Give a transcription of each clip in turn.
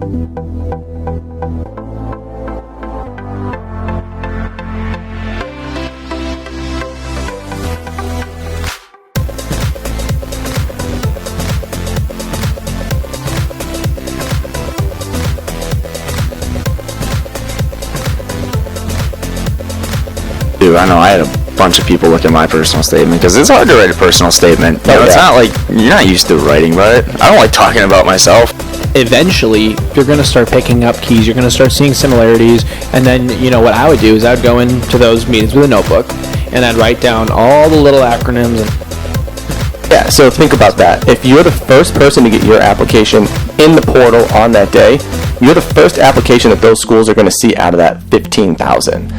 I know I had a bunch of people look at my personal statement because it's hard to write a personal statement. It's not like you're not used to writing, but I don't like talking about myself. Eventually, you're going to start picking up keys. You're going to start seeing similarities. And then, what I would do is I would go into those meetings with a notebook and I'd write down all the little acronyms. Yeah, so think about that. If you're the first person to get your application in the portal on that day, you're the first application that those schools are going to see out of that 15,000.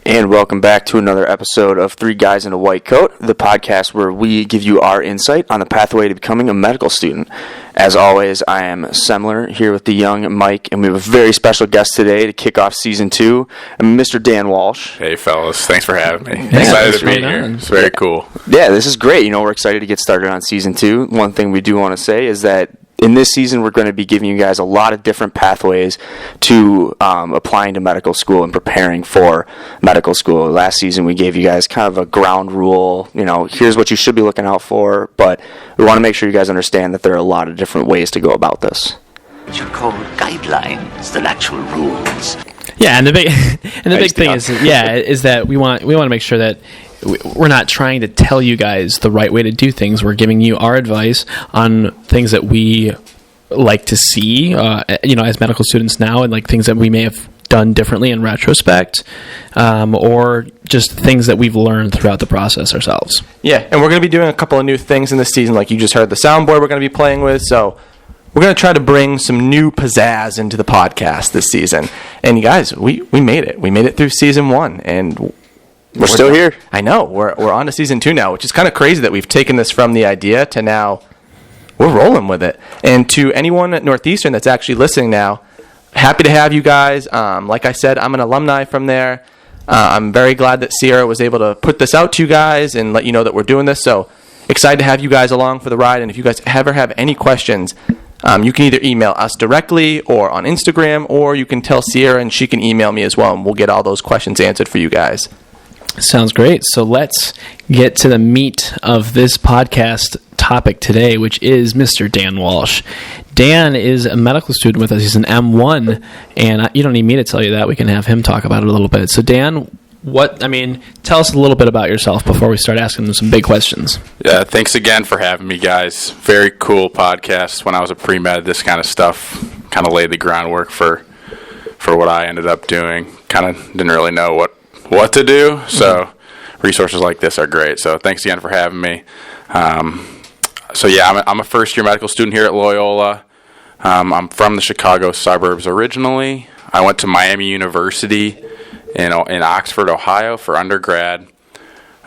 And welcome back to another episode of Three Guys in a White Coat, the podcast where we give you our insight on the pathway to becoming a medical student. As always, I am Semler here with the young Mike, and we have a very special guest today to kick off Season 2, Mr. Dan Walsh. Hey, fellas. Thanks for having me. Yeah, excited to be here. It's very cool. Yeah, this is great. We're excited to get started on Season 2. One thing we do want to say is that in this season, we're going to be giving you guys a lot of different pathways to applying to medical school and preparing for medical school. Last season, we gave you guys kind of a ground rule, here's what you should be looking out for, but we want to make sure you guys understand that there are a lot of different ways to go about this. Which are called guidelines than actual rules. Yeah, and the big thing is that we want to make sure that we're not trying to tell you guys the right way to do things. We're giving you our advice on things that we like to see, as medical students now, and like things that we may have done differently in retrospect, or just things that we've learned throughout the process ourselves. Yeah, and we're going to be doing a couple of new things in this season, like you just heard the soundboard we're going to be playing with, so we're going to try to bring some new pizzazz into the podcast this season. And you guys, we made it. We made it through Season 1, and we're still here. I know. We're on to Season 2 now, which is kind of crazy that we've taken this from the idea to now we're rolling with it. And to anyone at Northeastern that's actually listening now, happy to have you guys. Like I said, I'm an alumni from there. I'm very glad that Sierra was able to put this out to you guys and let you know that we're doing this. So excited to have you guys along for the ride. And if you guys ever have any questions, you can either email us directly or on Instagram, or you can tell Sierra and she can email me as well, and we'll get all those questions answered for you guys. Sounds great. So let's get to the meat of this podcast topic today, which is Mr. Dan Walsh. Dan is a medical student with us. He's an M1, and you don't need me to tell you that. We can have him talk about it a little bit. So Dan, tell us a little bit about yourself before we start asking them some big questions. Yeah, thanks again for having me, guys. Very cool podcast. When I was a pre-med, this kind of stuff kind of laid the groundwork for what I ended up doing. Kind of didn't really know what to do, so resources like this are great. So thanks again for having me. I'm a first-year medical student here at Loyola. I'm from the Chicago suburbs originally. I went to Miami University in Oxford, Ohio for undergrad.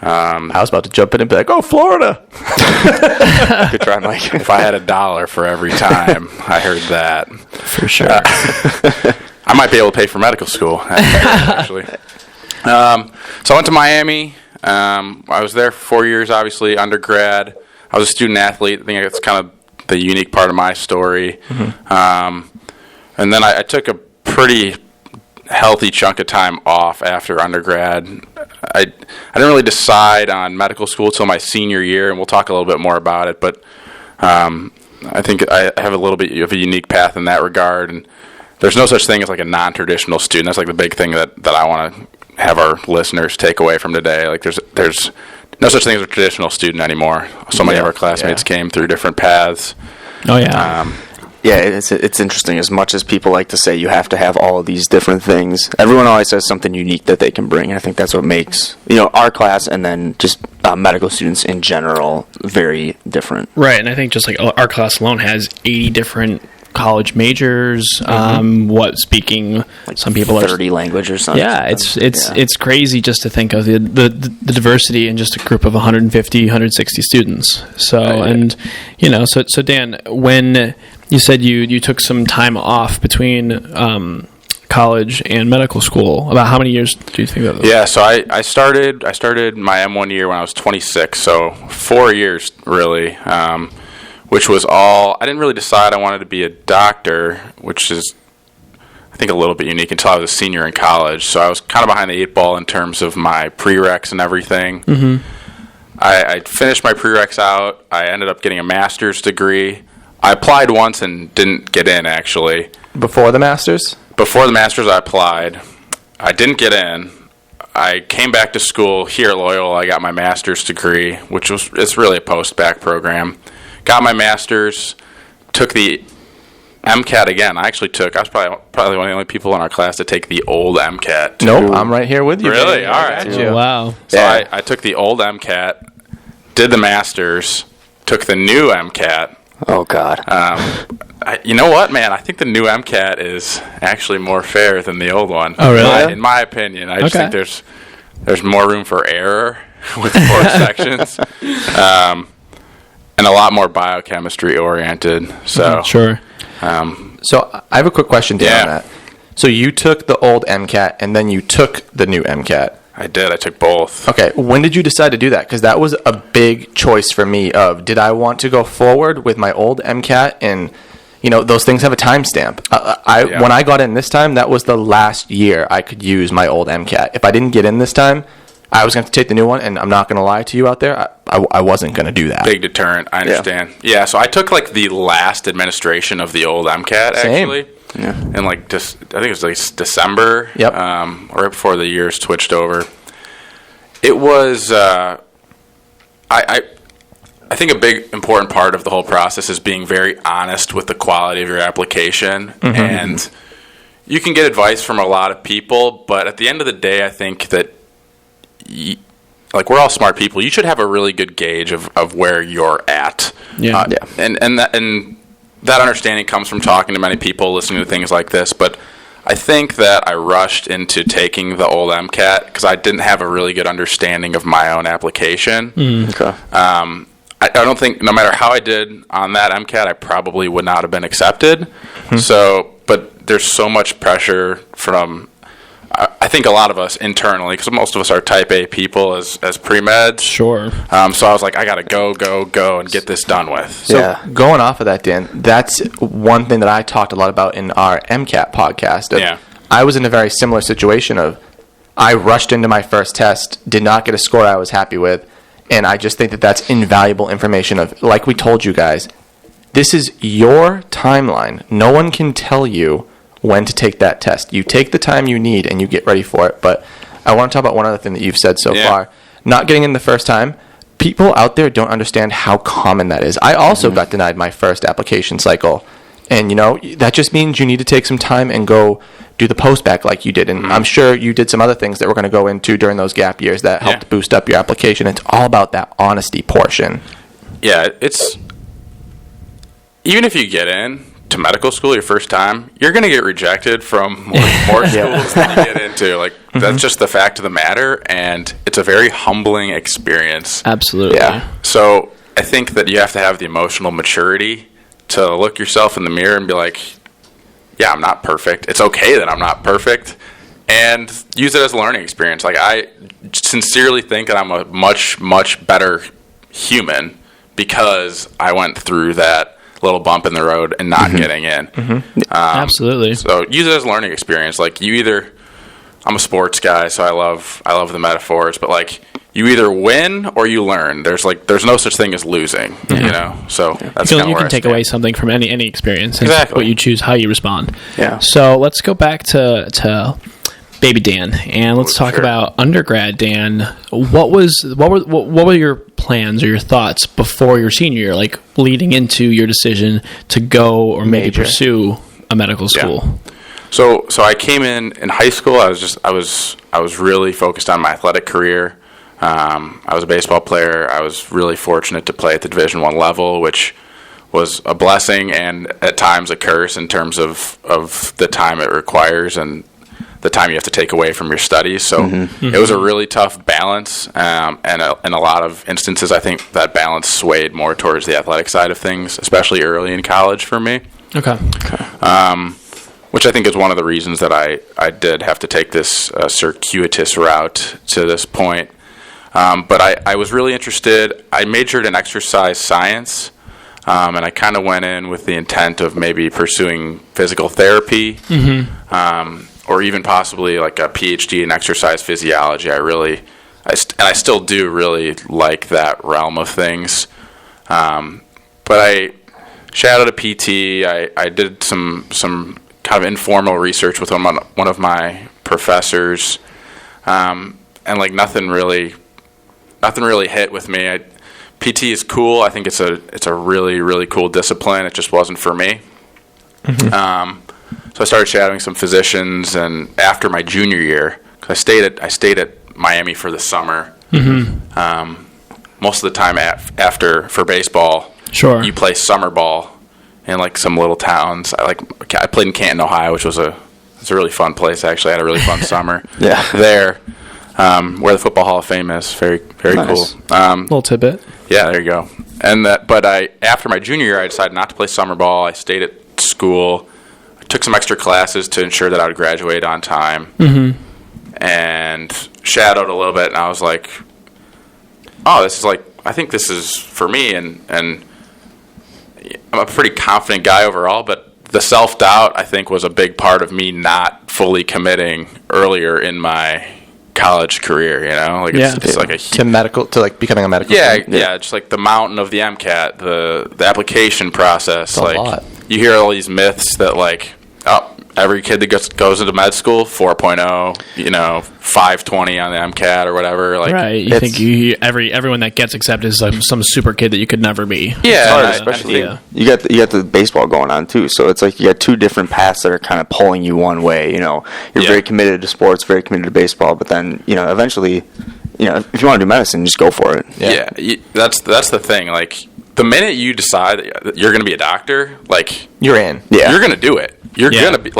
I was about to jump in and be like, oh, Florida. Good try, Mike. If I had $1 for every time I heard that. For sure. I might be able to pay for medical school, actually. So I went to Miami. I was there for 4 years, obviously, undergrad. I was a student athlete. I think that's kind of the unique part of my story. Mm-hmm. And then I took a pretty healthy chunk of time off after undergrad. I didn't really decide on medical school till my senior year, and we'll talk a little bit more about it. But I think I have a little bit of a unique path in that regard. And there's no such thing as like a non-traditional student. That's like the big thing that I want to have our listeners take away from today. Like there's no such thing as a traditional student anymore. So many of our classmates came through different paths. Oh yeah. It's interesting. As much as people like to say you have to have all of these different things, everyone always has something unique that they can bring. And I think that's what makes our class and then just medical students in general very different. Right, and I think just like our class alone has 80 different college majors. Speaking like some people 30 languages or something. Yeah, it's crazy just to think of the diversity in just a group of 150, 160 students. So so Dan, when you said you took some time off between college and medical school, about how many years do you think that was? Yeah, so I started my M1 year when I was 26, so 4 years really. which was all. I didn't really decide I wanted to be a doctor, which is, I think, a little bit unique until I was a senior in college. So I was kind of behind the 8 ball in terms of my prereqs and everything. Mm-hmm. I finished my prereqs out. I ended up getting a master's degree. I applied once and didn't get in, actually. Before the Masters? Before the Masters, I applied. I didn't get in. I came back to school here at Loyola. I got my master's degree, it's really a post-bac program. Got my master's, took the MCAT again. I was probably one of the only people in our class to take the old MCAT. Nope, I'm right here with you. Really? Baby. All right. Oh, wow. So I took the old MCAT, did the master's, took the new MCAT. Oh, God. You know what, man? I think the new MCAT is actually more fair than the old one. Oh, really? In my opinion. I just think there's more room for error with 4 sections. And a lot more biochemistry oriented. So Sure. So I have a quick question, Dan, on that. So you took the old MCAT, and then you took the new MCAT. I did. I took both. Okay, when did you decide to do that? Because that was a big choice for me of, did I want to go forward with my old MCAT? And, those things have a timestamp. When I got in this time, that was the last year I could use my old MCAT. If I didn't get in this time, I was going to take the new one, and I'm not going to lie to you out there, I wasn't going to do that. Big deterrent. I understand. Yeah, so I took, the last administration of the old MCAT, actually. Same. Yeah. And I think it was December. Yep. Right before the years switched over. It was. I think a big important part of the whole process is being very honest with the quality of your application, and you can get advice from a lot of people, but at the end of the day, I think that we're all smart people. You should have a really good gauge of where you're at. Yeah. And that understanding comes from talking to many people, listening to things like this. But I think that I rushed into taking the old MCAT because I didn't have a really good understanding of my own application. Okay. I don't think, no matter how I did on that MCAT, I probably would not have been accepted. So, but there's so much pressure from, I think, a lot of us internally, because most of us are type A people as pre-meds. Sure. So I was like, I got to go and get this done with. So going off of that, Dan, that's one thing that I talked a lot about in our MCAT podcast. I was in a very similar situation of, I rushed into my first test, did not get a score I was happy with, and I just think that that's invaluable information of, like we told you guys, this is your timeline. No one can tell you when to take that test. You take the time you need and you get ready for it. But I want to talk about one other thing that you've said so far. Not getting in the first time. People out there don't understand how common that is. I also got denied my first application cycle. And, that just means you need to take some time and go do the post-bac like you did. And I'm sure you did some other things that we're going to go into during those gap years that helped boost up your application. It's all about that honesty portion. Yeah, it's... Even if you get in to medical school your first time, you're going to get rejected from more schools than you get into. That's just the fact of the matter, and it's a very humbling experience. Absolutely. Yeah. So I think that you have to have the emotional maturity to look yourself in the mirror and be like, yeah, I'm not perfect. It's okay that I'm not perfect, and use it as a learning experience. I sincerely think that I'm a much, much better human because I went through that little bump in the road and not getting in. Absolutely. So use it as a learning experience. I'm a sports guy, so I love the metaphors, but you either win or you learn. There's no such thing as losing, So that's you can take away something from any experience. And exactly. What you choose, how you respond. Yeah. So let's go back to Baby Dan, and let's talk about undergrad Dan. What were your plans or your thoughts before your senior year, leading into your decision to go or maybe pursue a medical school? Yeah. So I came in high school. I was really focused on my athletic career. I was a baseball player. I was really fortunate to play at the Division I level, which was a blessing and at times a curse in terms of the time it requires and the time you have to take away from your studies. So it was a really tough balance, and in a lot of instances, I think that balance swayed more towards the athletic side of things, especially early in college for me. Okay. Which I think is one of the reasons that I did have to take this circuitous route to this point. But I was really interested. I majored in exercise science. And I kind of went in with the intent of maybe pursuing physical therapy, or even possibly like a PhD in exercise physiology. I still do really like that realm of things. But I shadowed a PT. I did some kind of informal research with one of my professors, and like nothing really hit with me. PT is cool. I think it's a really, really cool discipline. It just wasn't for me. So I started shadowing some physicians, and after my junior year, because I stayed at Miami for the summer. Most of the time for baseball, Sure. you play summer ball in like some little towns. I played in Canton, Ohio, which was it's a really fun place. Actually, I had a really fun summer there, where the Football Hall of Fame is. Very, very Nice. cool. Little tidbit. Yeah, there you go. But after my junior year, I decided not to play summer ball. I stayed at school. I took some extra classes to ensure that I would graduate on time, and shadowed a little bit. And I was like, "Oh, I think this is for me." And I'm a pretty confident guy overall, but the self-doubt, I think, was a big part of me not fully committing earlier in my college career, it's like to becoming a medical student. just like the mountain of the MCAT, the application process. It's a lot. You hear all these myths that every kid that goes into med school 4.0, 520 on the MCAT or whatever. Right. You think everyone that gets accepted is some super kid that you could never be. It's hard, especially you got the baseball going on too. So it's like you got two different paths that are kind of pulling you one way. You're very committed to sports, very committed to baseball, but then eventually, if you want to do medicine, just go for it. That's the thing. Like the minute you decide that you're going to be a doctor, you're in. You're going to do it. You're going to be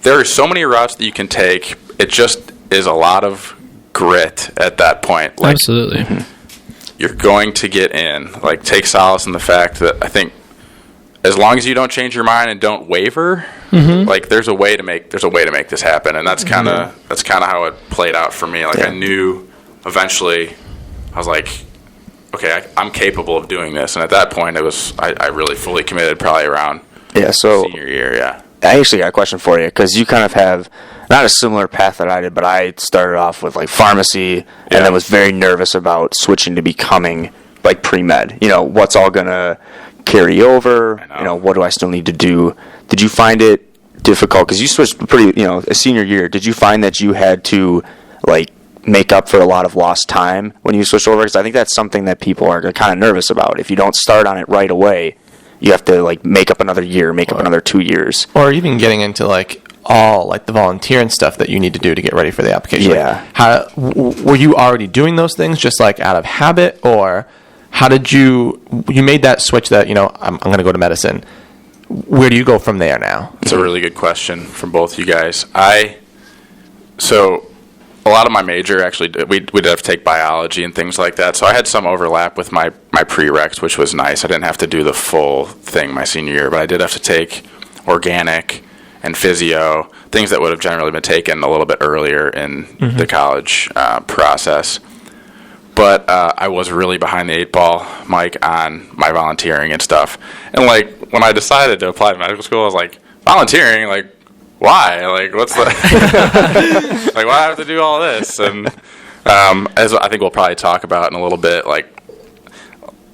there are so many routes that you can take. It just is a lot of grit at that point. Absolutely. You're going to get in. Take solace in the fact that I think as long as you don't change your mind and don't waver, there's a way to make this happen. And that's kind of how it played out for me. I knew eventually I was like, okay, I'm capable of doing this. And at that point, I really fully committed probably around senior year, I actually got a question for you, because you kind of have not a similar path that I did, but I started off with pharmacy and then was very nervous about switching to becoming pre-med. What's all going to carry over? What do I still need to do? Did you find it difficult? Because you switched a senior year. Did you find that you had to make up for a lot of lost time when you switched over? Because I think that's something that people are kind of nervous about. If you don't start on it right away, you have to make up another year, up another 2 years, or even getting into all the volunteering stuff that you need to do to get ready for the application. How were you already doing those things just out of habit, or how did you made that switch that I'm going to go to medicine? Where do you go from there now? It's a really good question from both you guys. A lot of my major, actually, we did have to take biology and things like that. So I had some overlap with my prereqs, which was nice. I didn't have to do the full thing my senior year, but I did have to take organic and physio, things that would have generally been taken a little bit earlier in the college process. But I was really behind the 8 ball, Mike, on my volunteering and stuff. And when I decided to apply to medical school, I was like, volunteering, why? What's the why do I have to do all this? And as I think we'll probably talk about in a little bit,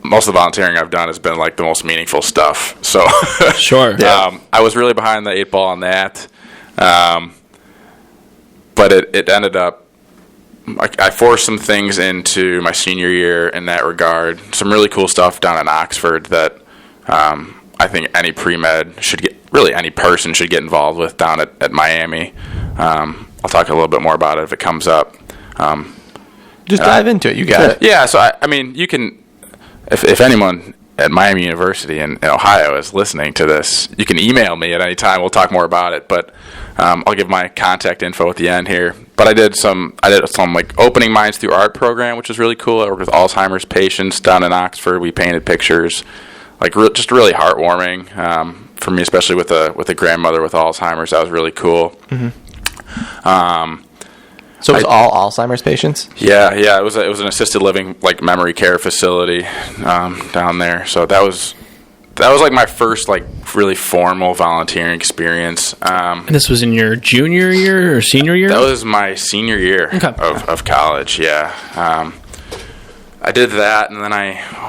most of the volunteering I've done has been the most meaningful stuff. So Sure. I was really behind the 8 ball on that. But it ended up I forced some things into my senior year in that regard. Some really cool stuff down in Oxford that I think any pre-med any person should get involved with down at Miami. I'll talk a little bit more about it if it comes up. Just dive into it. You got it. Yeah, so I mean, you can, if anyone at Miami University in Ohio is listening to this, you can email me at any time. We'll talk more about it, but I'll give my contact info at the end here. But I did some opening minds through art program, which was really cool. I worked with Alzheimer's patients down in Oxford. We painted pictures, just really heartwarming for me, especially with a grandmother with Alzheimer's. That was really cool. So it was all Alzheimer's patients? Yeah. It was an assisted living memory care facility down there. So that was that was like my first like really formal volunteering experience. And this was in your junior year or senior year? That was my senior year of college. Yeah. I did that, and then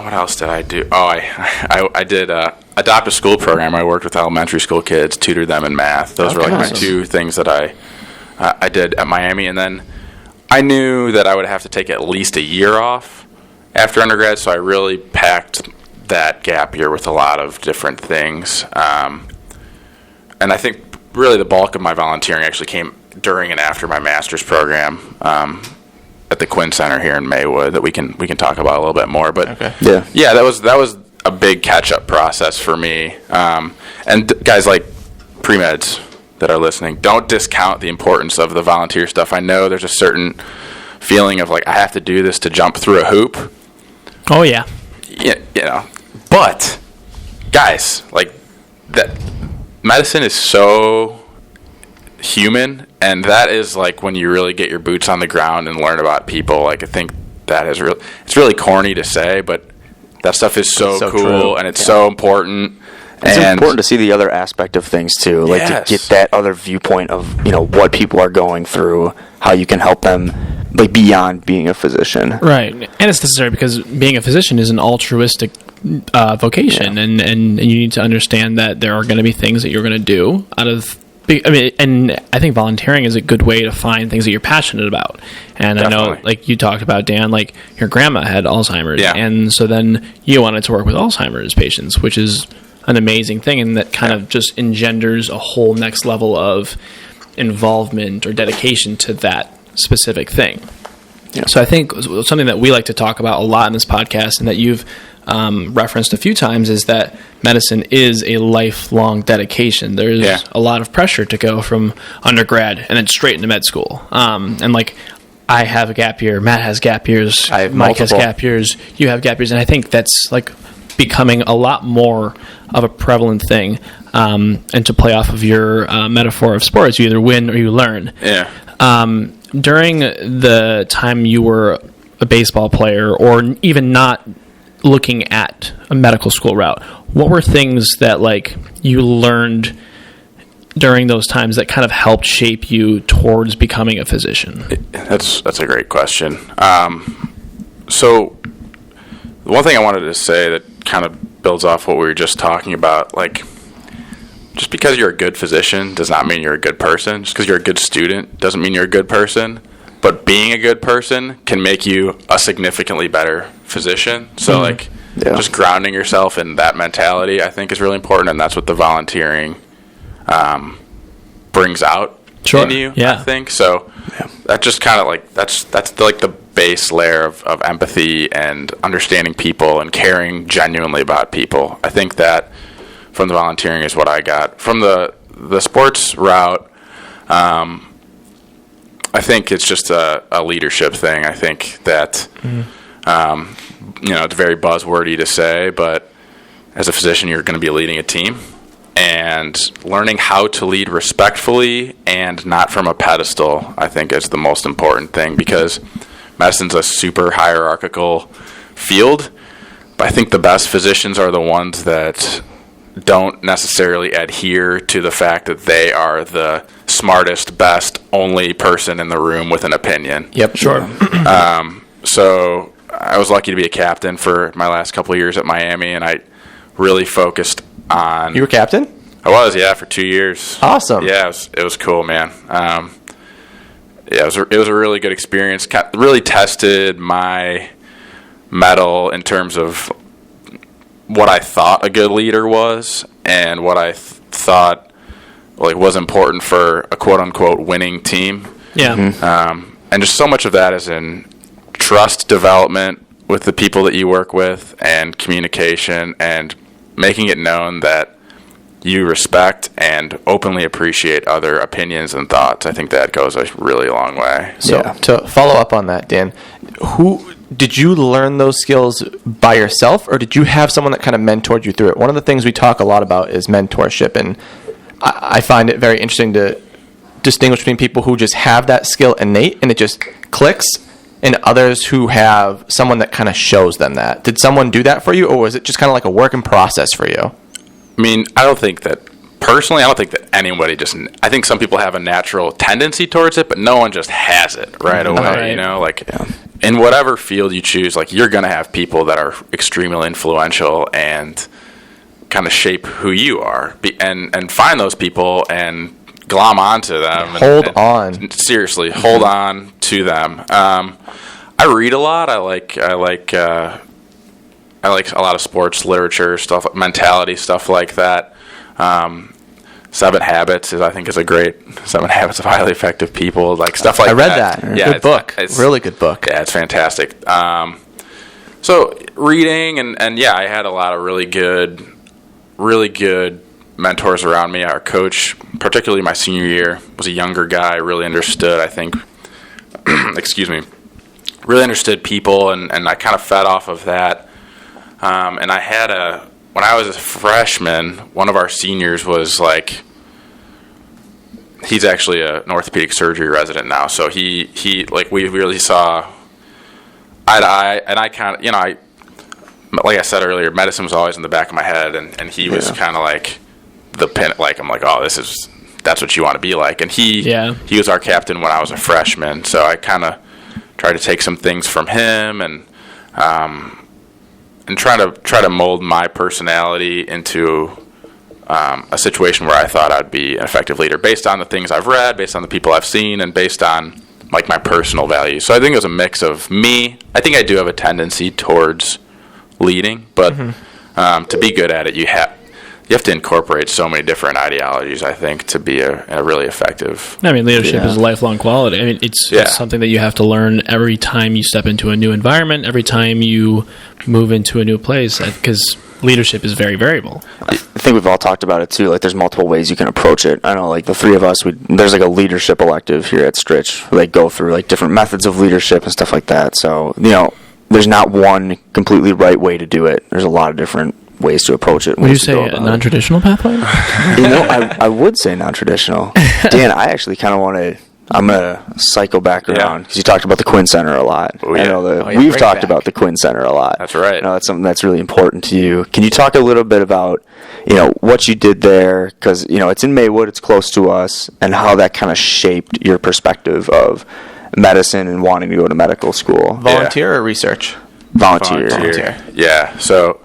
what else did I do? Oh, I did adopt a school program. I worked with elementary school kids, tutored them in math. Those were like my two things that I did at Miami, and then I knew that I would have to take at least a year off after undergrad, so I really packed that gap year with a lot of different things. And I think really the bulk of my volunteering actually came during and after my master's program at the Quinn Center here in Maywood that we can talk about a little bit more. But yeah, that was a big catch-up process for me. And guys like pre-meds that are listening, don't discount the importance of the volunteer stuff. I know there's a certain feeling of like, I have to do this to jump through a hoop. Oh, yeah. Yeah, you know. But, guys, like, that medicine is so human, and that is like when you really get your boots on the ground and learn about people. Like, I think that is it's really corny to say, but that stuff is so cool true. And it's so important. It's important to see the other aspect of things too, like to get that other viewpoint of what people are going through, how you can help them, like beyond being a physician. Right, and it's necessary because being a physician is an altruistic vocation, and you need to understand that there are going to be things that you're going to do out of. And I think volunteering is a good way to find things that you're passionate about. And definitely. I know, like you talked about, Dan, like your grandma had Alzheimer's, and so then you wanted to work with Alzheimer's patients, which is an amazing thing, and that kind of just engenders a whole next level of involvement or dedication to that specific thing. Yeah. So I think something that we like to talk about a lot in this podcast, and that you've referenced a few times, is that medicine is a lifelong dedication. There's a lot of pressure to go from undergrad and then straight into med school. And like, I have a gap year, Matt has gap years, Mike has gap years, you have gap years, and I think that's like becoming a lot more of a prevalent thing. And to play off of your metaphor of sports, you either win or you learn. Yeah. During the time you were a baseball player, or even not looking at a medical school route, what were things that like you learned during those times that kind of helped shape you towards becoming a physician? That's a great question. So one thing I wanted to say that kind of builds off what we were just talking about, like, just because you're a good physician does not mean you're a good person. Just because you're a good student doesn't mean you're a good person. But being a good person can make you a significantly better physician. So, just grounding yourself in that mentality, I think, is really important, and that's what the volunteering brings out in you, I think. So, that just kind of, like, that's like the base layer of empathy and understanding people and caring genuinely about people. I think that from the volunteering is what I got. From the sports route, I think it's just a leadership thing. I think that, it's very buzzwordy to say, but as a physician, you're going to be leading a team. And learning how to lead respectfully and not from a pedestal, I think, is the most important thing, because medicine's a super hierarchical field. But I think the best physicians are the ones that don't necessarily adhere to the fact that they are the smartest, best, only person in the room with an opinion. Yep, sure. So I was lucky to be a captain for my last couple of years at Miami, and I really focused on... You were captain? I was, for 2 years. Awesome. Yeah, it was cool, man. It was a really good experience. Really tested my mettle in terms of what I thought a good leader was, and what I thought was important for a quote-unquote winning team. Yeah. Mm-hmm. And just so much of that is in trust development with the people that you work with, and communication, and making it known that you respect and openly appreciate other opinions and thoughts. I think that goes a really long way. So to follow up on that, Dan, did you learn those skills by yourself, or did you have someone that kind of mentored you through it? One of the things we talk a lot about is mentorship, and I find it very interesting to distinguish between people who just have that skill innate and it just clicks, and others who have someone that kind of shows them that. Did someone do that for you, or was it just kind of like a work in process for you? I mean, I don't think that anybody just, I think some people have a natural tendency towards it, but no one just has it right away, Right. you know, like in whatever field you choose, like you're going to have people that are extremely influential and kind of shape who you are, and find those people and glom onto them. Hold on. Seriously, hold on to them. I read a lot. I like a lot of sports literature stuff, mentality stuff like that. 7 Habits I think is a great 7 Habits of Highly Effective People, like stuff like that. I read that. Yeah, good book. Really good book. Yeah, it's fantastic. So reading and yeah, I had a lot of really good mentors around me. Our coach, particularly my senior year, was a younger guy, really understood, I think, excuse me, really understood people, and I kind of fed off of that. And I had when I was a freshman, one of our seniors was like, he's actually an orthopedic surgery resident now, so he like, we really saw eye to eye, and I kind of, you know, like I said earlier, medicine was always in the back of my head, and he was kind of like the pin, like, I'm like, oh, that's what you want to be like, and he was our captain when I was a freshman, so I kind of tried to take some things from him, and try to mold my personality into a situation where I thought I'd be an effective leader based on the things I've read, based on the people I've seen, and based on like my personal values. So I think it was a mix of me. I think I do have a tendency towards leading, but to be good at it, you have to incorporate so many different ideologies, I think, to be a really effective. I mean, leadership is a lifelong quality. I mean, it's something that you have to learn every time you step into a new environment, every time you move into a new place, because leadership is very variable. I think we've all talked about it too. Like, there's multiple ways you can approach it. I know, like, the three of us, there's like a leadership elective here at Stritch where they go through like different methods of leadership and stuff like that. So, you know, there's not one completely right way to do it. There's a lot of different ways to approach it. Would you say a non-traditional pathway? You know, I would say non-traditional. Dan, I actually kind of want to. I'm gonna cycle back around because you talked about the Quinn Center a lot. Oh, yeah. I know we've talked about the Quinn Center a lot. That's right. I know that's something that's really important to you. Can you talk a little bit about, you know, what you did there? Because, you know, it's in Maywood, it's close to us, and how that kind of shaped your perspective medicine and wanting to go to medical school. Volunteer or research? Volunteer. Yeah. So,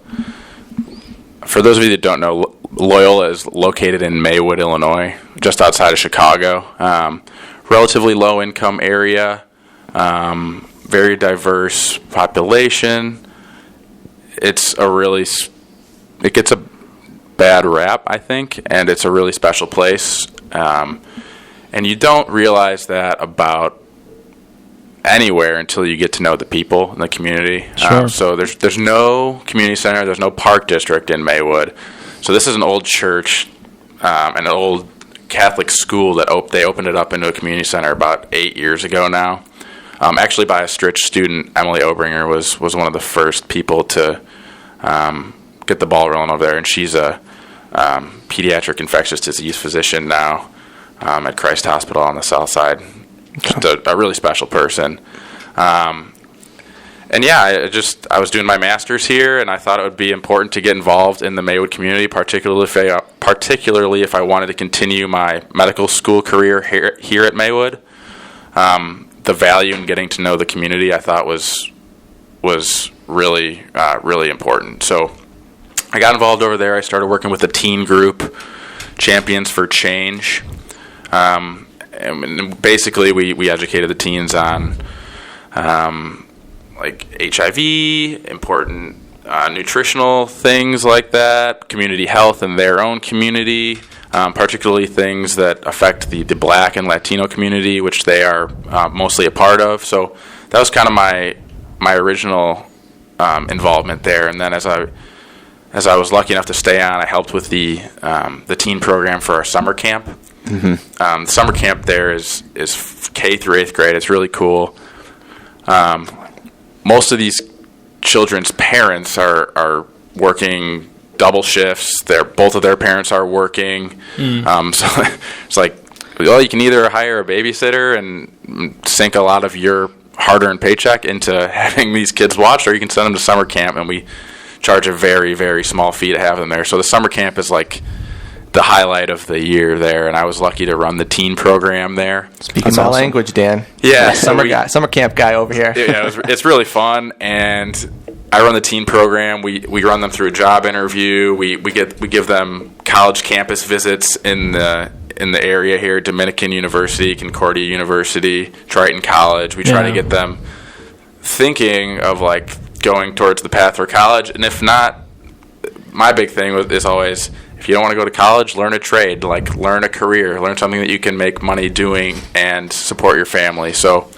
for those of you that don't know, Loyola is located in Maywood, Illinois, just outside of Chicago. Relatively low income area, very diverse population. It gets a bad rap, I think, and it's a really special place. And you don't realize that about anywhere until you get to know the people in the community. Sure. So there's no community center, there's no park district in Maywood. So this is an old church, an old Catholic school that they opened it up into a community center about 8 years ago now. Actually, by a Stritch student, Emily Obringer was one of the first people to get the ball rolling over there, and she's a pediatric infectious disease physician now at Christ Hospital on the South Side. Just a really special person. And yeah, I was doing my master's here, and I thought it would be important to get involved in the Maywood community, particularly if I wanted to continue my medical school career here at Maywood. The value in getting to know the community, I thought, was really really important. So I got involved over there. I started working with a teen group, Champions for Change. And basically, we educated the teens on like HIV, important nutritional things like that, community health in their own community, particularly things that affect the Black and Latino community, which they are mostly a part of. So that was kind of my original involvement there. And then as I was lucky enough to stay on, I helped with the teen program for our summer camp. Mm-hmm. The summer camp there is K through 8th grade. It's really cool. Most of these children's parents are working double shifts. Both of their parents are working. So it's like, well, you can either hire a babysitter and sink a lot of your hard-earned paycheck into having these kids watched, or you can send them to summer camp, and we charge a very, very small fee to have them there. So the summer camp is like the highlight of the year there, and I was lucky to run the teen program there. Speaking my language, Dan. Yeah, summer camp guy over here. Yeah, it's really fun, and I run the teen program. We run them through a job interview. We give them college campus visits in the area here: Dominican University, Concordia University, Triton College. We try to get them thinking of like going towards the path for college, and if not, my big thing is always, if you don't want to go to college, learn a trade, like learn a career, learn something that you can make money doing and support your family. So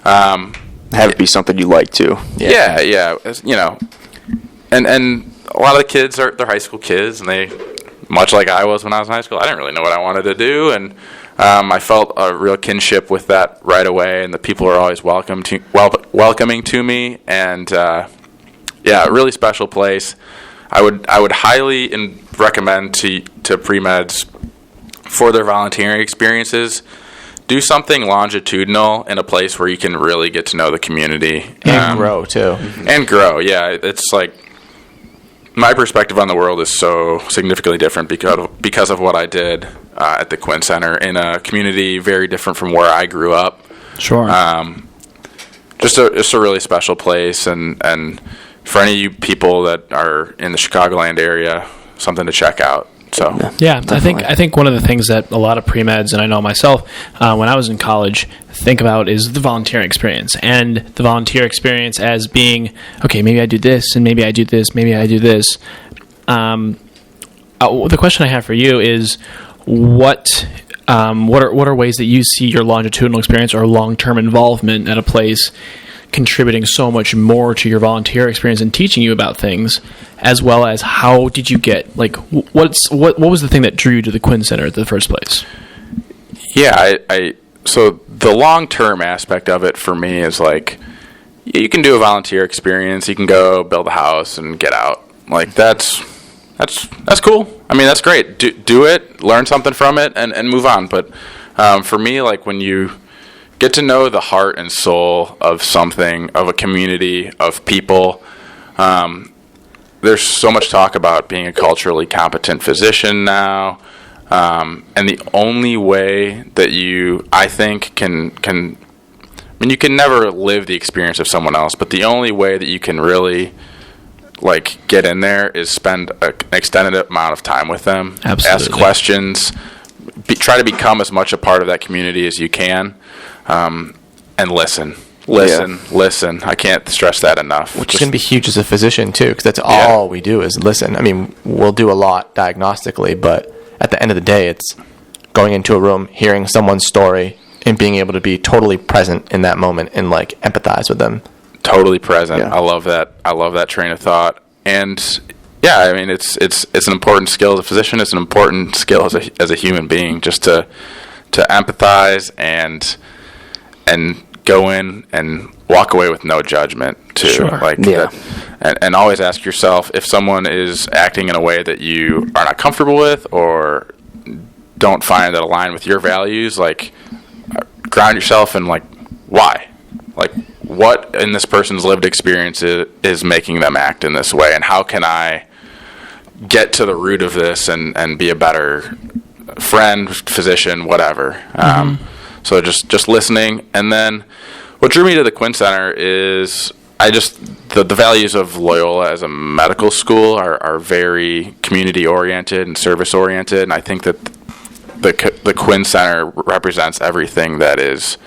have it be something you like too. Yeah. You know, and a lot of the kids they're high school kids, and they, much like I was when I was in high school, I didn't really know what I wanted to do, and I felt a real kinship with that right away, and the people are always welcoming to me, and a really special place. I would highly recommend to pre-meds for their volunteering experiences, do something longitudinal in a place where you can really get to know the community and grow too. And grow, yeah. It's like my perspective on the world is so significantly different because of what I did at the Quinn Center in a community very different from where I grew up. Sure. Just a really special place, and for any of you people that are in the Chicagoland area, something to check out. So I think one of the things that a lot of pre-meds, and I know myself, when I was in college, think about is the volunteering experience, and the volunteer experience as being, okay, maybe I do this, and maybe I do this, maybe I do this. The question I have for you is, what are ways that you see your longitudinal experience or long-term involvement at a place contributing so much more to your volunteer experience and teaching you about things, as well as how did you get, like, what was the thing that drew you to the Quinn Center in the first place? Yeah, so the long-term aspect of it for me is like, you can do a volunteer experience, you can go build a house and get out. Like, that's cool. I mean, that's great. Do it, learn something from it, and move on. But for me, like, when you get to know the heart and soul of something, of a community, of people, there's so much talk about being a culturally competent physician now, and the only way that I think can you can never live the experience of someone else, but the only way that you can really like get in there is spend an extended amount of time with them. Absolutely. Ask questions, try to become as much a part of that community as you can, and listen. I can't stress that enough. Which is going to be huge as a physician too, because that's all we do is listen. I mean, we'll do a lot diagnostically, but at the end of the day, it's going into a room, hearing someone's story, and being able to be totally present in that moment and like empathize with them. Totally present. Yeah. I love that train of thought. And yeah, I mean, it's an important skill as a physician. It's an important skill as a human being, just to empathize and go in and walk away with no judgment too. Sure. And always ask yourself, if someone is acting in a way that you are not comfortable with or don't find that align with your values, like, ground yourself in, like, why? Like, what in this person's lived experience is making them act in this way, and how can I get to the root of this and be a better friend, physician, whatever. So just listening. And then what drew me to the Quinn Center is the values of Loyola as a medical school are very community oriented and service oriented, and I think that the Quinn Center represents everything that is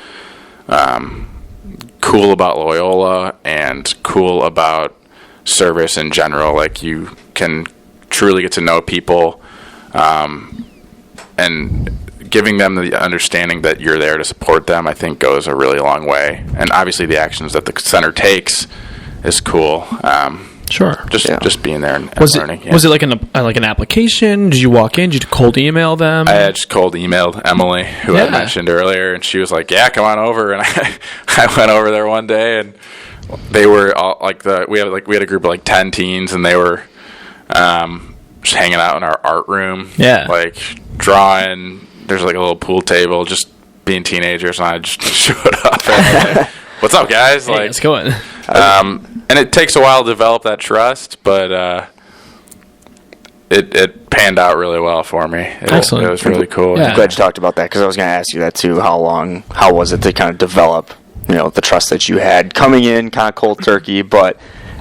cool about Loyola and cool about service in general. Like, you can truly get to know people, and giving them the understanding that you're there to support them, I think, goes a really long way. And obviously the actions that the center takes is cool. Sure. Just being there and learning. Was it like an application? Did you walk in? Did you cold email them? I just cold emailed Emily, who I mentioned earlier, and she was like, "Yeah, come on over." And I went over there one day, and they were all we had a group of like 10 teens, and they were just hanging out in our art room, like drawing. There's like a little pool table, just being teenagers, and I just showed up and what's up, guys? Hey, it's going. And it takes a while to develop that trust, but it panned out really well for me. Excellent. It was really cool. Yeah. I'm glad you talked about that because I was going to ask you that too. How was it to kind of develop, the trust that you had coming in kind of cold turkey, but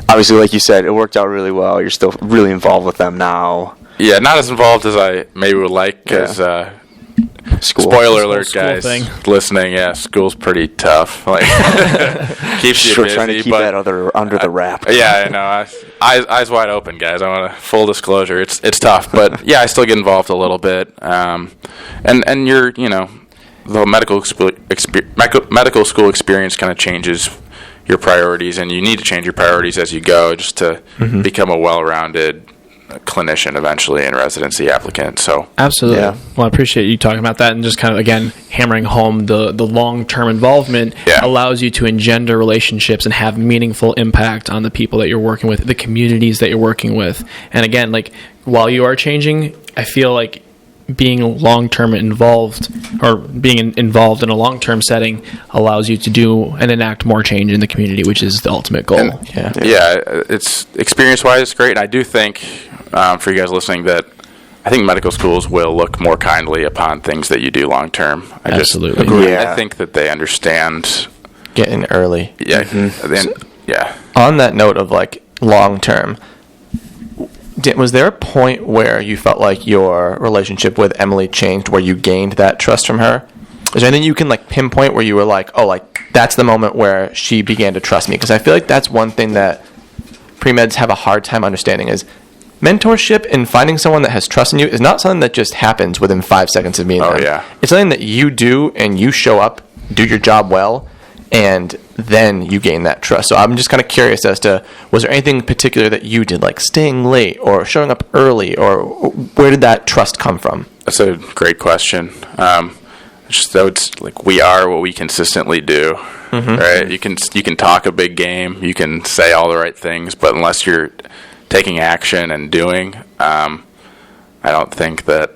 obviously, like you said, it worked out really well. You're still really involved with them now. Yeah, not as involved as I maybe would like because School. spoiler alert, School guys thing. listening. Yeah, school's pretty tough. Like keeps you Sure, busy, trying to keep but that under the wrap. yeah, I know. Eyes wide open, guys. I want full disclosure. It's tough, but yeah, I still get involved a little bit. And you're the medical school experience kind of changes your priorities, and you need to change your priorities as you go just to become a well-rounded clinician eventually and residency applicant. So Absolutely. Yeah. Well, I appreciate you talking about that and just kind of, again, hammering home the long-term involvement allows you to engender relationships and have meaningful impact on the people that you're working with, the communities that you're working with. And again, like, while you are changing, I feel like being long-term involved or being involved in a long-term setting allows you to do and enact more change in the community, which is the ultimate goal. yeah, it's experience-wise, it's great. And I do think for you guys listening that I think medical schools will look more kindly upon things that you do long-term. Absolutely. agree. Yeah. I think that they understand. Getting early. Yeah, yeah. On that note of like long term, was there a point where you felt like your relationship with Emily changed, where you gained that trust from her? Is there anything you can like pinpoint where you were like, oh, like that's the moment where she began to trust me? Because I feel like that's one thing that pre-meds have a hard time understanding is mentorship and finding someone that has trust in you is not something that just happens within 5 seconds of being there. Yeah. It's something that you do and you show up, do your job well, and then you gain that trust. So I'm just kind of curious as to, was there anything particular that you did, like staying late or showing up early, or where did that trust come from? That's a great question. Just though it's like we are what we consistently do, right? You can talk a big game, you can say all the right things, but unless you're taking action and doing, I don't think that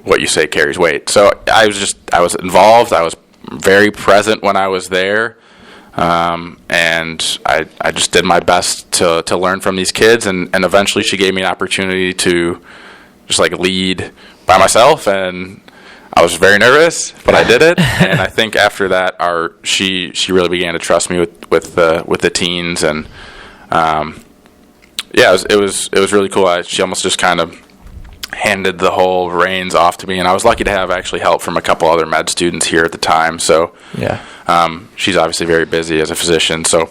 what you say carries weight. So I was involved. I was very present when I was there, and I just did my best to learn from these kids, and eventually she gave me an opportunity to just like lead by myself, and I was very nervous, but I did it. And I think after that, she really began to trust me with the teens, and it was really cool. She almost just kind of handed the whole reins off to me, and I was lucky to have actually help from a couple other med students here at the time. So she's obviously very busy as a physician, so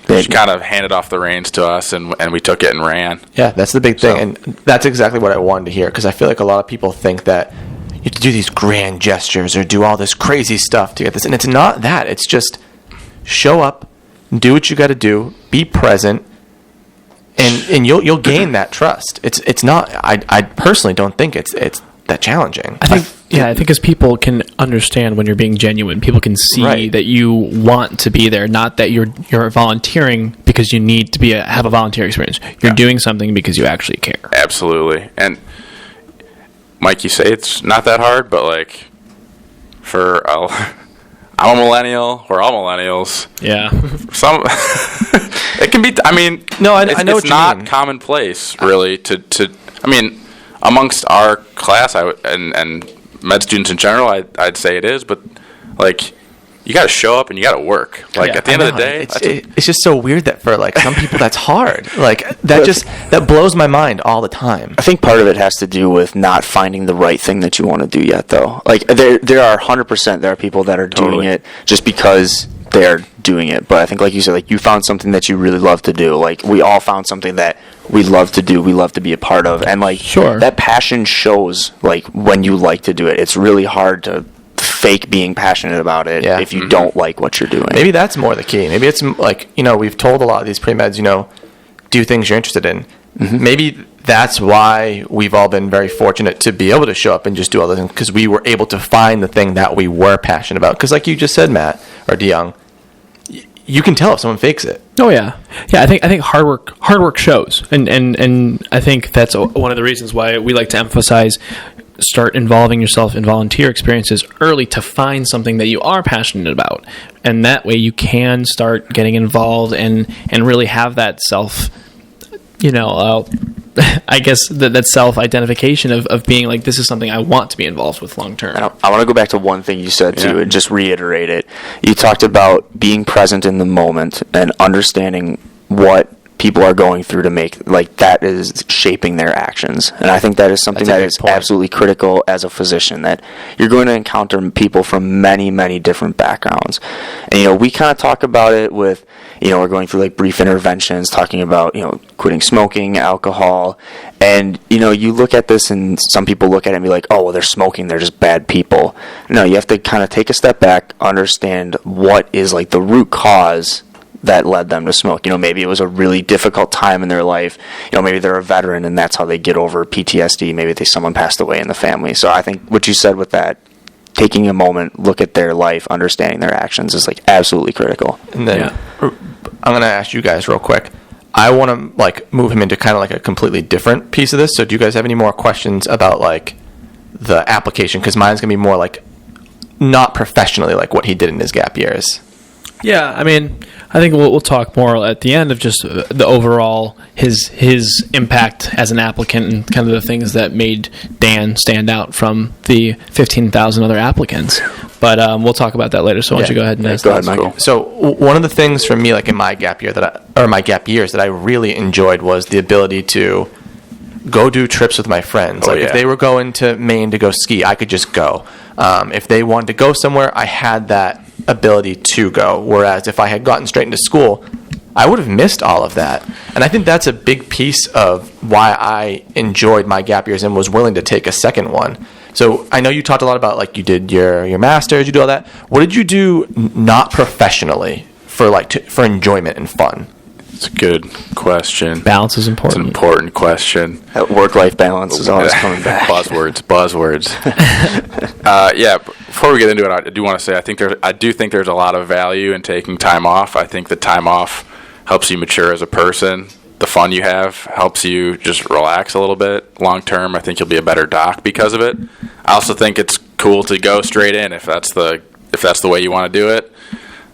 she kind of handed off the reins to us, and we took it and ran. Yeah, that's the big thing, and that's exactly what I wanted to hear, because I feel like a lot of people think that you have to do these grand gestures or do all this crazy stuff to get this, and it's not that. It's just show up, do what you got to do, be present, and you'll gain that trust. It's not. I personally don't think it's that challenging. I think as people can understand when you're being genuine, people can see that you want to be there, not that you're volunteering because you need to have a volunteer experience. You're doing something because you actually care. Absolutely. And Mike, you say it's not that hard, but like I'm a millennial. We're all millennials. Yeah. It can be. I mean, no, I know it's what you not mean. commonplace, really. I mean, amongst our class, and med students in general, I'd say it is. But like, you got to show up and you got to work. Like at the end of the day, it's just so weird that for like some people that's hard. Like that blows my mind all the time. I think part of it has to do with not finding the right thing that you want to do yet, though. Like there are 100% there are people that are doing it just because they're doing it. But I think, like you said, like you found something that you really love to do. Like we all found something that we love to do, we love to be a part of, and like that passion shows. Like when you like to do it, it's really hard to fake being passionate about it if you don't like what you're doing. Maybe that's more the key. Maybe it's like, we've told a lot of these pre-meds, do things you're interested in. Maybe that's why we've all been very fortunate to be able to show up and just do all the things, because we were able to find the thing that we were passionate about. Because like you just said, Matt, or DeYoung, you can tell if someone fakes it. Oh yeah. I think hard work shows, and I think that's one of the reasons why we like to emphasize start involving yourself in volunteer experiences early to find something that you are passionate about. And that way you can start getting involved and really have that self, I guess that self-identification of being like, this is something I want to be involved with long term. I want to go back to one thing you said, too, and just reiterate it. You talked about being present in the moment and understanding what people are going through to make, like, that is shaping their actions. And I think that is something that is absolutely critical as a physician, that you're going to encounter people from many, many different backgrounds. And, we kind of talk about it with, we're going through, like, brief interventions, talking about, quitting smoking, alcohol. And, you look at this and some people look at it and be like, oh, well, they're smoking, they're just bad people. No, you have to kind of take a step back, understand what is, like, the root cause that led them to smoke. Maybe it was a really difficult time in their life. Maybe they're a veteran and that's how they get over PTSD. Maybe someone passed away in the family. So I think what you said with that, taking a moment, look at their life, understanding their actions is, like, absolutely critical. And then I'm going to ask you guys real quick. I want to, like, move him into kind of like a completely different piece of this. So do you guys have any more questions about, like, the application? Because mine's going to be more like not professionally, like what he did in his gap years. Yeah, I mean, I think we'll talk more at the end of just the overall his impact as an applicant and kind of the things that made Dan stand out from the 15,000 other applicants. But we'll talk about that later. So why don't you go ahead and ask? Go ahead, Mike. Cool. So one of the things for me, like in my gap year my gap years that I really enjoyed was the ability to go do trips with my friends. If they were going to Maine to go ski, I could just go. If they wanted to go somewhere, I had that ability to go. Whereas if I had gotten straight into school, I would have missed all of that. And I think that's a big piece of why I enjoyed my gap years and was willing to take a second one. So I know you talked a lot about, like, you did your master's, you do all that. What did you do not professionally for enjoyment and fun? It's a good question. Balance is important. It's an important question. That work-life balance is always coming back. Buzzwords. Before we get into it, I do want to say I do think there's a lot of value in taking time off. I think the time off helps you mature as a person. The fun you have helps you just relax a little bit. Long term, I think you'll be a better doc because of it. I also think it's cool to go straight in if that's the way you want to do it.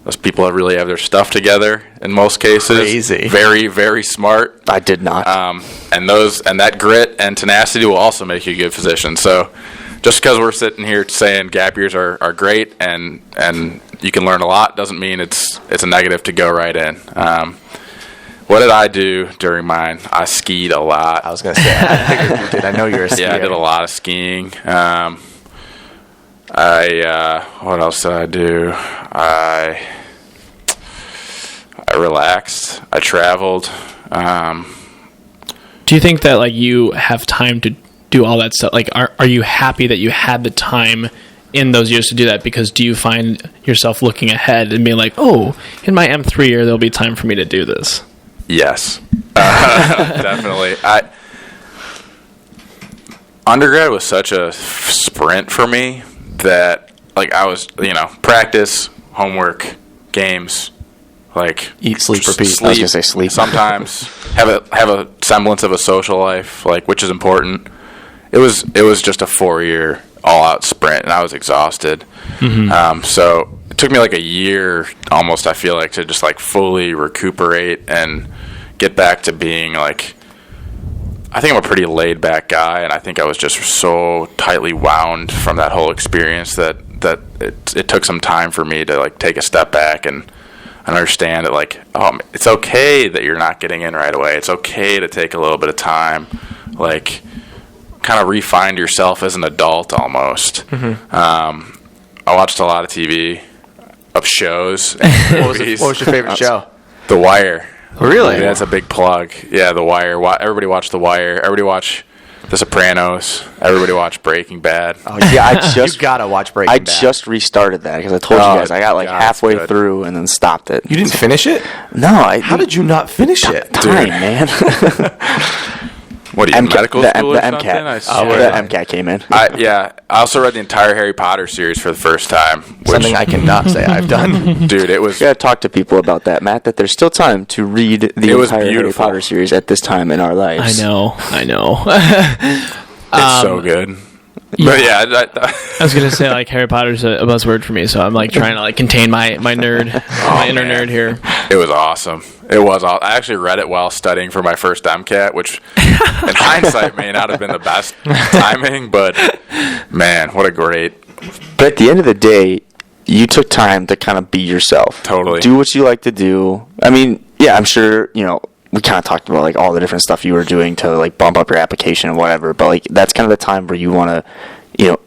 Those people that really have their stuff together in most cases. Crazy. Very, very smart. I did not. And that grit and tenacity will also make you a good physician. So just because we're sitting here saying gap years are great and you can learn a lot doesn't mean it's a negative to go right in. What did I do during mine? I skied a lot. I was going to say, I figured you did. I know you're a skier. Yeah, I did a lot of skiing. What else did I do? I relaxed. I traveled. Do you think that, like, you have time to do all that stuff? Like, are you happy that you had the time in those years to do that? Because do you find yourself looking ahead and being like, oh, in my M3 year, there'll be time for me to do this? Yes, definitely. Undergrad was such a sprint for me that, like, I was, practice, homework, games, like, eat, sleep, repeat. I was gonna say sleep. Sometimes have a semblance of a social life, like, which is important. It was just a 4-year all-out sprint, and I was exhausted. Mm-hmm. So it took me like a year almost, I feel like, to just, like, fully recuperate and get back to being, like, I think I'm a pretty laid-back guy, and I think I was just so tightly wound from that whole experience that it took some time for me to, like, take a step back and understand that, like, it's okay that you're not getting in right away. It's okay to take a little bit of time, like, kind of refine yourself as an adult almost. Mm-hmm. I watched a lot of TV, of shows. What was your favorite show? The Wire. Really? Yeah, that's a big plug. Yeah, The Wire. Everybody watch The Wire. Everybody watch The Sopranos. Everybody watch Breaking Bad. Oh yeah, you gotta watch Breaking Bad. I just restarted that because I told you guys I got like halfway through and then stopped it. You didn't finish it? No. How did you not finish it? Time, man. What are you, medical school or the something? The MCAT came in. I also read the entire Harry Potter series for the first time. Something I cannot say I've done. Dude, it was... You gotta talk to people about that, Matt, that there's still time to read the entire Harry Potter series at this time in our lives. I know. It's so good. But yeah, I was gonna say like Harry Potter's a buzzword for me, so I'm like trying to like contain my nerd, my inner nerd here. it was awesome. It was. I actually read it while studying for my first MCAT, which in hindsight may not have been the best timing, but man, what a great. But at the end of the day, you took time to kind of be yourself. Totally. Do what you like to do. I mean, yeah, I'm sure, we kind of talked about like all the different stuff you were doing to like bump up your application and whatever, but like that's kind of the time where you want to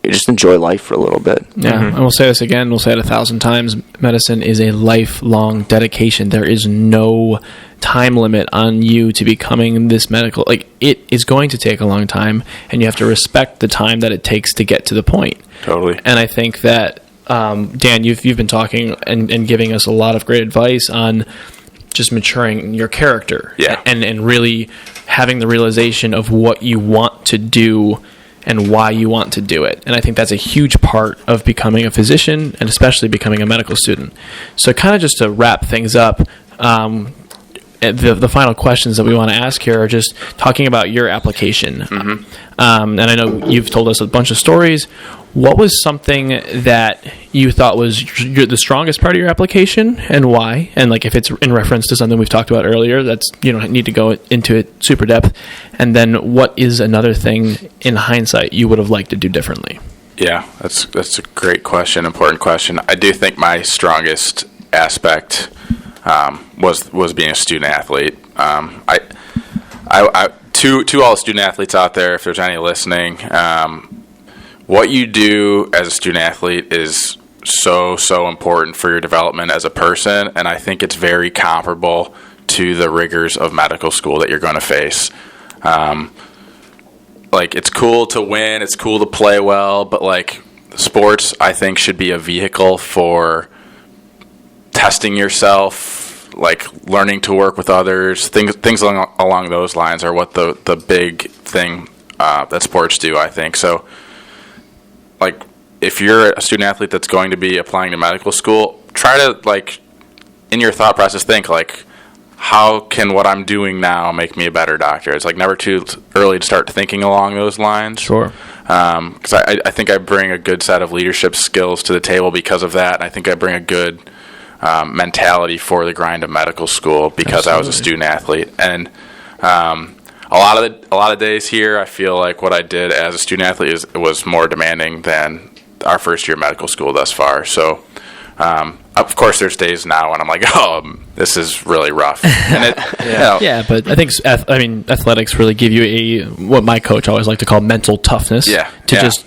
just enjoy life for a little bit. Yeah, and we'll say this again, we'll say it 1,000 times. Medicine is a lifelong dedication. There is no time limit on you to becoming this medical. Like, it is going to take a long time, and you have to respect the time that it takes to get to the point. Totally. And I think that, Dan, you've been talking and giving us a lot of great advice on just maturing your character. Yeah. And really having the realization of what you want to do and why you want to do it. And I think that's a huge part of becoming a physician and especially becoming a medical student. So kind of just to wrap things up, the final questions that we want to ask here are just talking about your application. And I know you've told us a bunch of stories. What was something that you thought was the strongest part of your application and why? And like if it's in reference to something we've talked about earlier, that's you don't need to go into it super depth. And then what is another thing in hindsight you would have liked to do differently? Yeah, that's a great question, important question. I do think my strongest aspect was being a student athlete. To all the student athletes out there, if there's any listening, what you do as a student athlete is so important for your development as a person, and I think it's very comparable to the rigors of medical school that you're going to face. Like, it's cool to win, it's cool to play well, but like sports, I think, should be a vehicle for testing yourself, like learning to work with others. Things along those lines are what the big thing that sports do, I think. So, like, if you're a student athlete that's going to be applying to medical school, try to, like, in your thought process, think, like, how can what I'm doing now make me a better doctor? It's, like, never too early to start thinking along those lines. Sure. Because I think I bring a good set of leadership skills to the table because of that. And I think I bring a good mentality for the grind of medical school because I was a student athlete. And a lot of days here, I feel like what I did as a student athlete was more demanding than our first year of medical school thus far. So, of course, there's days now when I'm like, this is really rough. And yeah, but I think athletics really give you what my coach always liked to call mental toughness. Yeah, just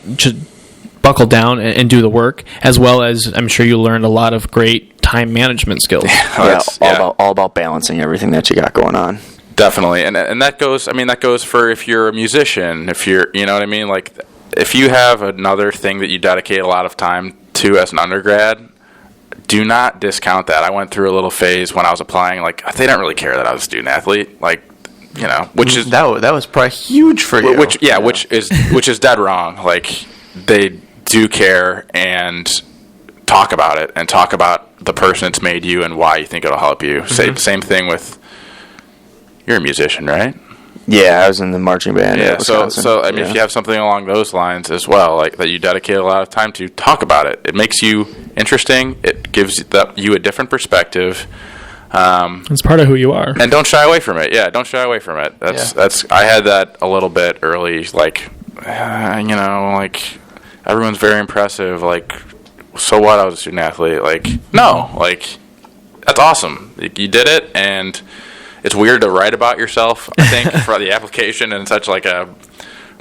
buckle down and do the work, as well as I'm sure you learned a lot of great time management skills. All about balancing everything that you got going on. Definitely, and that goes for if you're a musician, if you're, you know what I mean, like if you have another thing that you dedicate a lot of time to as an undergrad, do not discount that. I went through a little phase when I was applying, like they didn't really care that I was a student athlete, like, which is that was probably huge for you. Which is dead wrong. Like, they do care and talk about it and talk about the person it's made you and why you think it'll help you. Same thing with. You're a musician, right? Yeah, I was in the marching band. Yeah, so I mean, if you have something along those lines as well, like that you dedicate a lot of time to, talk about it. It makes you interesting. It gives you a different perspective. It's part of who you are, and don't shy away from it. Yeah, don't shy away from it. That's I had that a little bit early. Like, like everyone's very impressive. Like, so what? I was a student athlete. Like, no, like that's awesome. You did it, and it's weird to write about yourself, I think, for the application and such like a.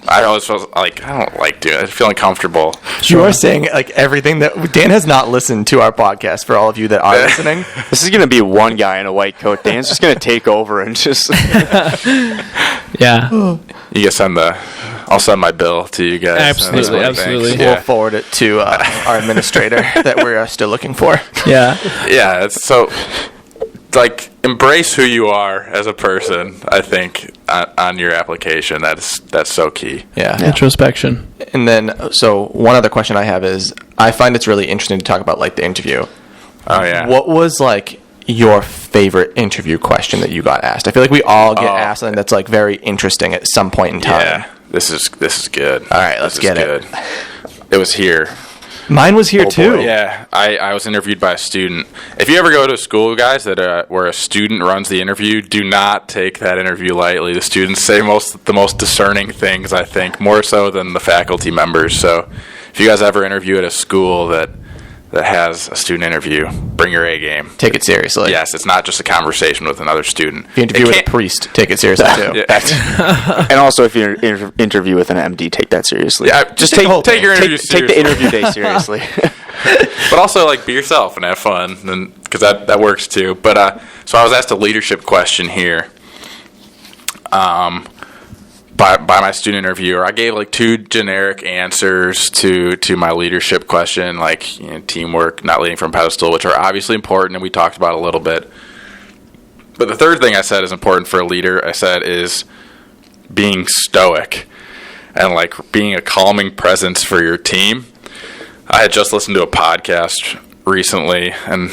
I always feel like I don't like doing it. I feel uncomfortable. You are saying like everything that Dan has not listened to our podcast. For all of you that are listening, this is going to be one guy in a white coat. Dan's just going to take over and just. Yeah. You guys I'll send my bill to you guys. Absolutely. We'll forward it to our administrator that we're still looking for. Yeah. Yeah. It's so. Like, embrace who you are as a person, I think, on your application. That's so key. Yeah. Introspection. And then, so one other question I have is, I find it's really interesting to talk about, like, the interview. Oh, yeah. What was, like, your favorite interview question that you got asked? I feel like we all get asked something that's, like, very interesting at some point in time. Yeah. This is good. All right, let's get it. It was here. Mine was here too. Boy. Yeah, I was interviewed by a student. If you ever go to a school, guys, that where a student runs the interview, do not take that interview lightly. The students say the most discerning things, I think, more so than the faculty members. So if you guys ever interview at a school that has a student interview, bring your A game. Take it seriously. Yes, it's not just a conversation with another student. If you interview with a priest, take it seriously too. Yeah. And also, if you interview with an MD, take that seriously. Yeah, just take your interview take seriously. the interview day seriously. But also, like, be yourself and have fun, because that works too. But so I was asked a leadership question here. By my student interviewer, I gave like 2 generic answers to my leadership question, like teamwork, not leading from a pedestal, which are obviously important, and we talked about a little bit. But the third thing I said is important for a leader, I said, is being stoic and like being a calming presence for your team. I had just listened to a podcast recently, and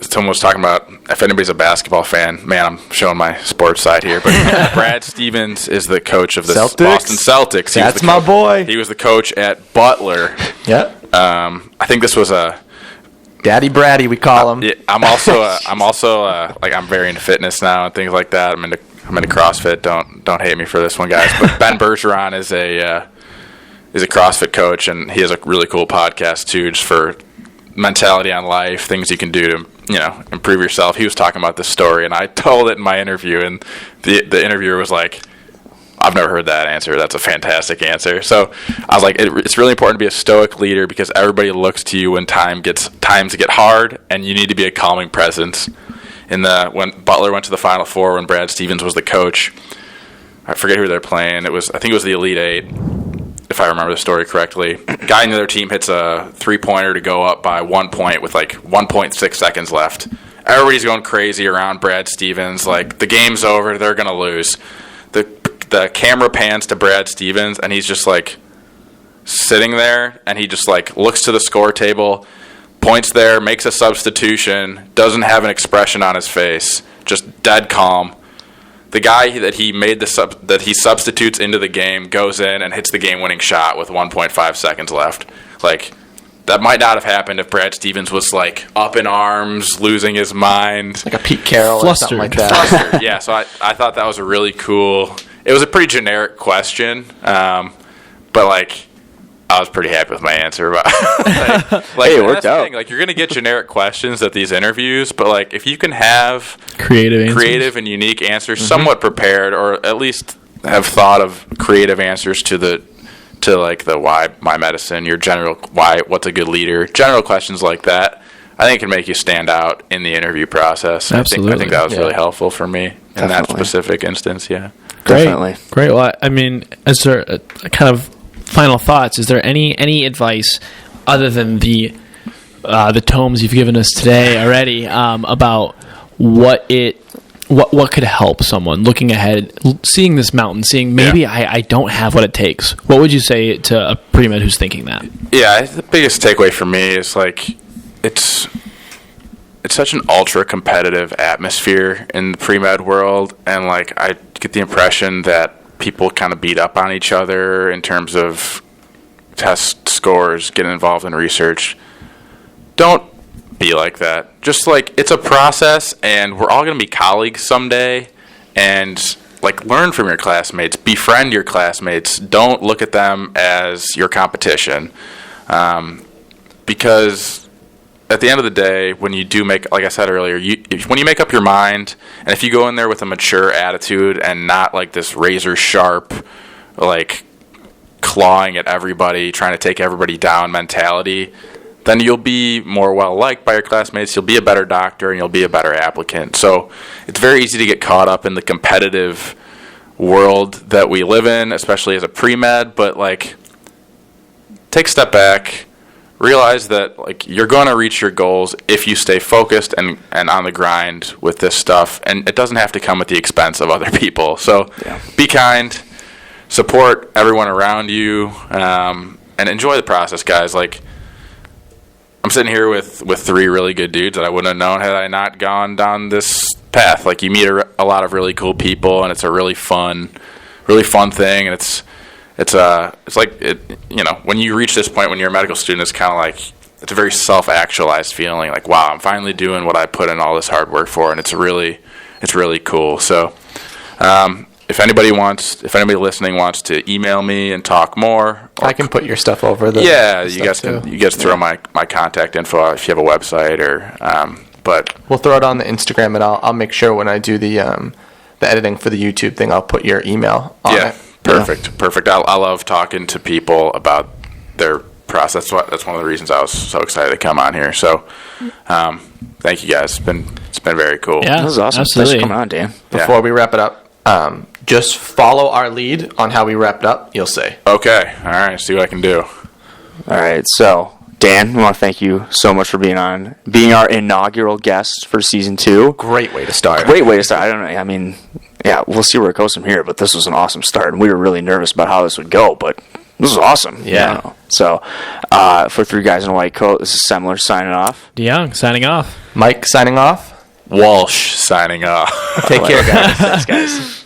someone was talking about, if anybody's a basketball fan, man, I'm showing my sports side here, but Brad Stevens is the coach of the Boston Celtics. That's my boy. He was the coach at Butler. Yep. I think this was a Daddy Braddy, we call him. Yeah, I'm also like, I'm very into fitness now and things like that. I'm into CrossFit. Don't hate me for this one, guys. But Ben Bergeron is a CrossFit coach, and he has a really cool podcast too, just for mentality on life, things you can do to improve yourself. He was talking about this story, and I told it in my interview, and the interviewer was like, I've never heard that answer. That's a fantastic answer. So I was like, it's really important to be a stoic leader, because everybody looks to you when times get hard, and you need to be a calming presence. When Butler went to the Final Four, when Brad Stevens was the coach, I forget who they're playing. I think it was the Elite Eight, if I remember the story correctly. Guy in the other team hits a 3-pointer to go up by 1 point with like 1.6 seconds left. Everybody's going crazy around Brad Stevens. Like, the game's over. They're going to lose. The camera pans to Brad Stevens, and he's just like sitting there, and he just like looks to the score table, points there, makes a substitution, doesn't have an expression on his face, just dead calm. The guy that he substitutes into the game goes in and hits the game-winning shot with 1.5 seconds left. Like, that might not have happened if Brad Stevens was like up in arms, losing his mind, like a Pete Carroll Flustered. or something like that. Flustered. Yeah. So I thought that was a really cool. It was a pretty generic question, but like, I was pretty happy with my answer. But like, it worked out. Like, you're gonna get generic questions at these interviews, but like, if you can have creative and unique answers, somewhat prepared, or at least have thought of creative answers to the why my medicine, your general why, what's a good leader, general questions like that, I think it can make you stand out in the interview process. Absolutely. I think that was really helpful for me in that Definitely. specific instance. Yeah. Definitely. Great. Well, I mean, is there a kind of final thoughts? Is there any advice other than the tomes you've given us today already about what could help someone looking ahead, seeing this mountain, seeing maybe I don't have what it takes? What would you say to a pre-med who's thinking that? Yeah, the biggest takeaway for me is like, it's such an ultra competitive atmosphere in the pre-med world, and like, I get the impression that people kind of beat up on each other in terms of test scores, getting involved in research. Don't be like that. Just like, it's a process, and we're all going to be colleagues someday, and like, learn from your classmates, befriend your classmates. Don't look at them as your competition, because at the end of the day, when you do make, like I said earlier, when you make up your mind, and if you go in there with a mature attitude and not like this razor sharp, like clawing at everybody, trying to take everybody down mentality, then you'll be more well-liked by your classmates, you'll be a better doctor, and you'll be a better applicant. So it's very easy to get caught up in the competitive world that we live in, especially as a pre-med, but like, take a step back, realize that like, you're going to reach your goals if you stay focused and on the grind with this stuff, and it doesn't have to come at the expense of other people. So be kind, support everyone around you, and enjoy the process, guys. Like, I'm sitting here with 3 really good dudes that I wouldn't have known had I not gone down this path. Like, you meet a lot of really cool people, and it's a really fun thing, and it's it's like when you reach this point when you're a medical student, it's kind of like it's a very self-actualized feeling. Like, wow, I'm finally doing what I put in all this hard work for, and it's really cool. So, if anybody listening wants to email me and talk more, I can put your stuff over you guys can throw my contact info if you have a website but we'll throw it on the Instagram, and I'll make sure when I do the editing for the YouTube thing, I'll put your email on it. Perfect. I love talking to people about their process. That's one of the reasons I was so excited to come on here. So, thank you guys. It's been very cool. Yeah, that was awesome. Absolutely. Thanks for coming on, Dan. Before we wrap it up, just follow our lead on how we wrapped up. You'll see. Okay. All right. See what I can do. All right. So, Dan, I want to thank you so much for being our inaugural guest for season 2. Great way to start. Great way to start. I don't know. I mean, yeah, we'll see where it goes from here, but this was an awesome start, and we were really nervous about how this would go, but this was awesome. Yeah. So, for 3 Guys in a White Coat, this is Semler signing off. DeYoung signing off. Mike signing off. Walsh signing off. Take care, guys. Thanks, guys.